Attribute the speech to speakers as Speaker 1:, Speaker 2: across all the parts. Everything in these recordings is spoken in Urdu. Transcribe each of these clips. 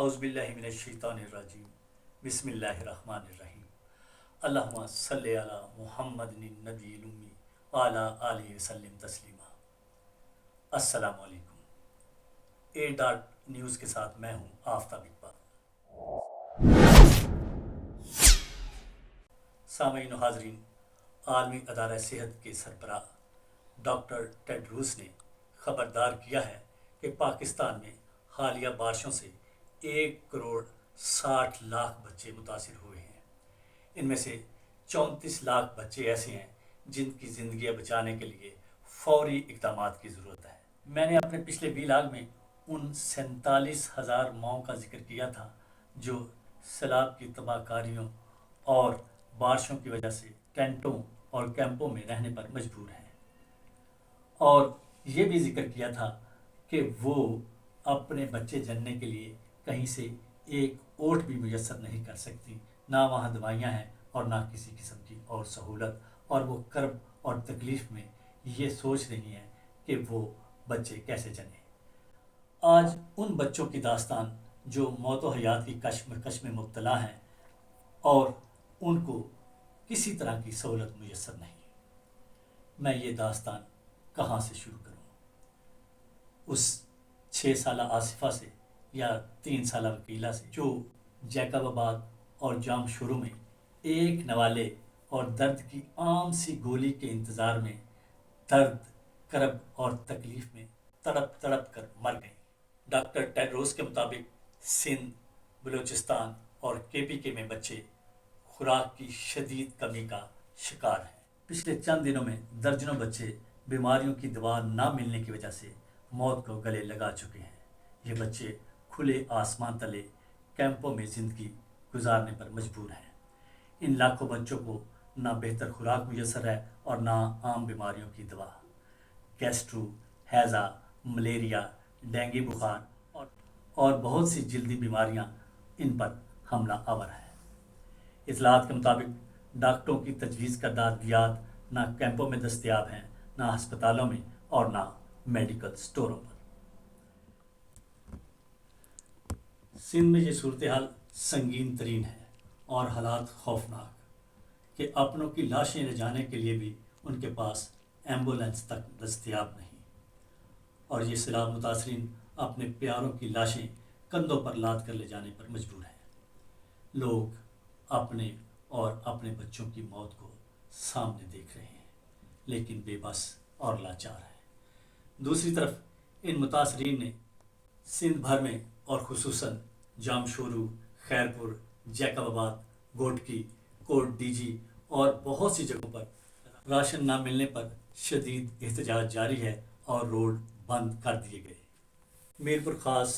Speaker 1: اعوذ باللہ من الشیطان الرجیم بسم اللہ الرحمن الرحیم اللہم صلی علی محمد النبی الامی وعلی آلہ وسلم تسلیما۔ السلام علیکم۔ اے ڈاٹ نیوز کے ساتھ میں ہوں آفتاب اقبال۔ سامعین و حاضرین، عالمی ادارہ صحت کے سربراہ ڈاکٹر ٹیڈروس نے خبردار کیا ہے کہ پاکستان میں حالیہ بارشوں سے 1,60,00,000 بچے متاثر ہوئے ہیں۔ ان میں سے 34 لاکھ بچے ایسے ہیں جن کی زندگیاں بچانے کے لیے فوری اقدامات کی ضرورت ہے۔ میں نے اپنے پچھلے ویلاگ میں ان 47,000 ماؤں کا ذکر کیا تھا جو سیلاب کی تباہ کاریوں اور بارشوں کی وجہ سے ٹینٹوں اور کیمپوں میں رہنے پر مجبور ہیں، اور یہ بھی ذکر کیا تھا کہ وہ اپنے بچے جننے کے لیے کہیں سے ایک اوٹ بھی میسر نہیں کر سکتی، نہ وہاں دوائیاں ہیں اور نہ کسی قسم کی اور سہولت، اور وہ کرب اور تکلیف میں یہ سوچ رہی ہیں کہ وہ بچے کیسے جنیں۔ آج ان بچوں کی داستان جو موت و حیات کی کشمکش میں مبتلا ہیں اور ان کو کسی طرح کی سہولت میسر نہیں۔ میں یہ داستان کہاں سے شروع کروں؟ اس 6 سالہ آصفہ سے یا 3 سالہ وکیلہ سے جو جیکب آباد اور جام شروع میں ایک نوالے اور درد کی عام سی گولی کے انتظار میں درد، کرب اور تکلیف میں تڑپ تڑپ کر مر گئیں۔ ڈاکٹر ٹیڈروس کے مطابق سندھ، بلوچستان اور KPK میں بچے خوراک کی شدید کمی کا شکار ہیں۔ پچھلے چند دنوں میں درجنوں بچے بیماریوں کی دوا نہ ملنے کی وجہ سے موت کو گلے لگا چکے ہیں۔ یہ بچے کھلے آسمان تلے کیمپوں میں زندگی گزارنے پر مجبور ہیں۔ ان لاکھوں بچوں کو نہ بہتر خوراک میسر ہے اور نہ عام بیماریوں کی دوا۔ گیسٹرو، ہیضہ، ملیریا، ڈینگی بخار اور بہت سی جلدی بیماریاں ان پر حملہ آور ہیں۔ اطلاعات کے مطابق ڈاکٹروں کی تجویز کردہ ادویات نہ کیمپوں میں دستیاب ہیں، نہ ہسپتالوں میں اور نہ میڈیکل سٹوروں پر۔ سندھ میں یہ صورتحال سنگین ترین ہے اور حالات خوفناک کہ اپنوں کی لاشیں لے جانے کے لیے بھی ان کے پاس ایمبولینس تک دستیاب نہیں، اور یہ سیلاب متاثرین اپنے پیاروں کی لاشیں کندھوں پر لاد کر لے جانے پر مجبور ہیں۔ لوگ اپنے اور اپنے بچوں کی موت کو سامنے دیکھ رہے ہیں، لیکن بے بس اور لاچار ہیں۔ دوسری طرف ان متاثرین نے سندھ بھر میں اور خصوصاً جامشورو، خیرپور، جیکب آباد، گوٹکی، کوٹ DG اور بہت سی جگہوں پر راشن نہ ملنے پر شدید احتجاج جاری ہے اور روڈ بند کر دیے گئے۔ میرپور خاص،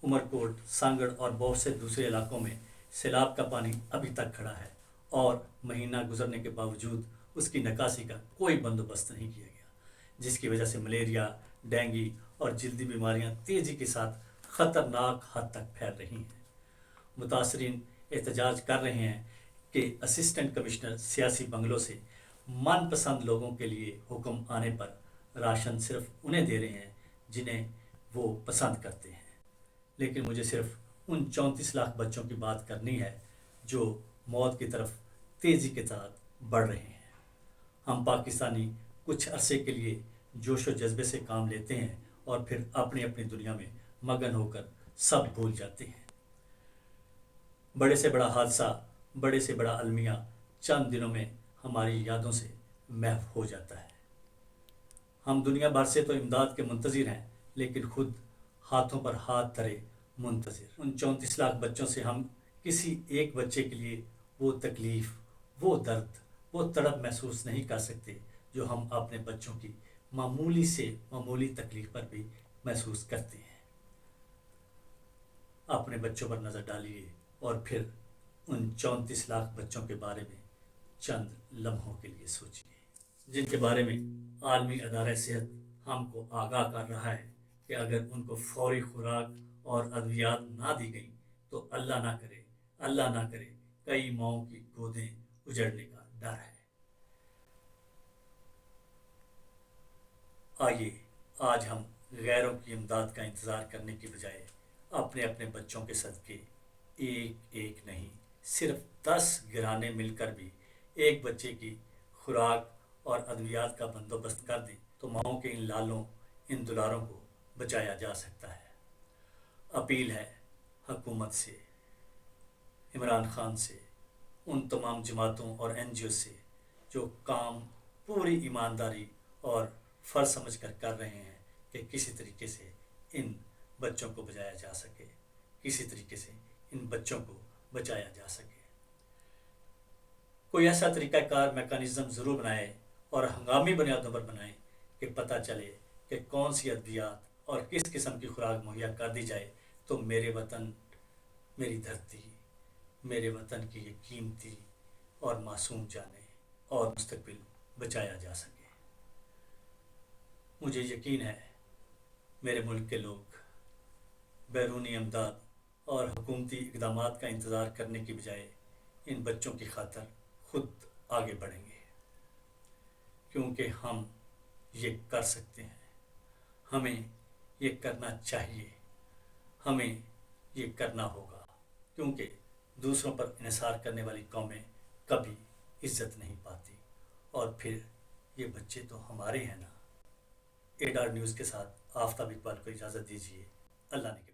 Speaker 1: عمرکوٹ، سانگڑ اور بہت سے دوسرے علاقوں میں سیلاب کا پانی ابھی تک کھڑا ہے اور مہینہ گزرنے کے باوجود اس کی نکاسی کا کوئی بندوبست نہیں کیا گیا، جس کی وجہ سے ملیریا، ڈینگی اور جلدی بیماریاں تیزی کے ساتھ خطرناک حد تک پھیل رہی ہیں۔ متاثرین احتجاج کر رہے ہیں کہ اسسٹنٹ کمشنر سیاسی بنگلوں سے من پسند لوگوں کے لیے حکم آنے پر راشن صرف انہیں دے رہے ہیں جنہیں وہ پسند کرتے ہیں، لیکن مجھے صرف ان 34 لاکھ بچوں کی بات کرنی ہے جو موت کی طرف تیزی کے ساتھ بڑھ رہے ہیں۔ ہم پاکستانی کچھ عرصے کے لیے جوش و جذبے سے کام لیتے ہیں اور پھر اپنی اپنی دنیا میں مگن ہو کر سب بھول جاتے ہیں۔ بڑے سے بڑا حادثہ، بڑے سے بڑا المیہ چند دنوں میں ہماری یادوں سے محو ہو جاتا ہے۔ ہم دنیا بھر سے تو امداد کے منتظر ہیں، لیکن خود ہاتھوں پر ہاتھ دھرے منتظر۔ ان 34 لاکھ بچوں سے ہم کسی ایک بچے کے لیے وہ تکلیف، وہ درد، وہ تڑپ محسوس نہیں کر سکتے جو ہم اپنے بچوں کی معمولی سے معمولی تکلیف پر بھی محسوس کرتے ہیں۔ اپنے بچوں پر نظر ڈالیے اور پھر ان 34 لاکھ بچوں کے بارے میں چند لمحوں کے لیے سوچیے، جن کے بارے میں عالمی ادارہ صحت ہم کو آگاہ کر رہا ہے کہ اگر ان کو فوری خوراک اور ادویات نہ دی گئیں تو اللہ نہ کرے کئی ماؤں کی گودیں اجڑنے کا ڈر ہے۔ آئیے آج ہم غیروں کی امداد کا انتظار کرنے کی بجائے اپنے اپنے بچوں کے صدقے ایک ایک نہیں، صرف 10 گھرانے مل کر بھی ایک بچے کی خوراک اور ادویات کا بندوبست کر دیں تو ماؤں کے ان لالوں، ان دلاروں کو بچایا جا سکتا ہے۔ اپیل ہے حکومت سے، عمران خان سے، ان تمام جماعتوں اور این جی او سے جو کام پوری ایمانداری اور فرض سمجھ کر رہے ہیں کہ کسی طریقے سے ان بچوں کو بچایا جا سکے، کسی طریقے سے ان بچوں کو بچایا جا سکے۔ کوئی ایسا طریقہ کار میکانزم ضرور بنائے اور ہنگامی بنیادوں پر بنائیں کہ پتہ چلے کہ کون سی ادویات اور کس قسم کی خوراک مہیا کر دی جائے تو میرے وطن، میری دھرتی، میرے وطن کی یہ قیمتی اور معصوم جانیں اور مستقبل بچایا جا سکے۔ مجھے یقین ہے میرے ملک کے لوگ بیرونی امداد اور حکومتی اقدامات کا انتظار کرنے کی بجائے ان بچوں کی خاطر خود آگے بڑھیں گے، کیونکہ ہم یہ کر سکتے ہیں، ہمیں یہ کرنا چاہیے، ہمیں یہ کرنا ہوگا، کیونکہ دوسروں پر انحصار کرنے والی قومیں کبھی عزت نہیں پاتی، اور پھر یہ بچے تو ہمارے ہیں نا۔ ایڈار نیوز کے ساتھ آفتاب اقبال کو اجازت دیجیے۔ اللہ نے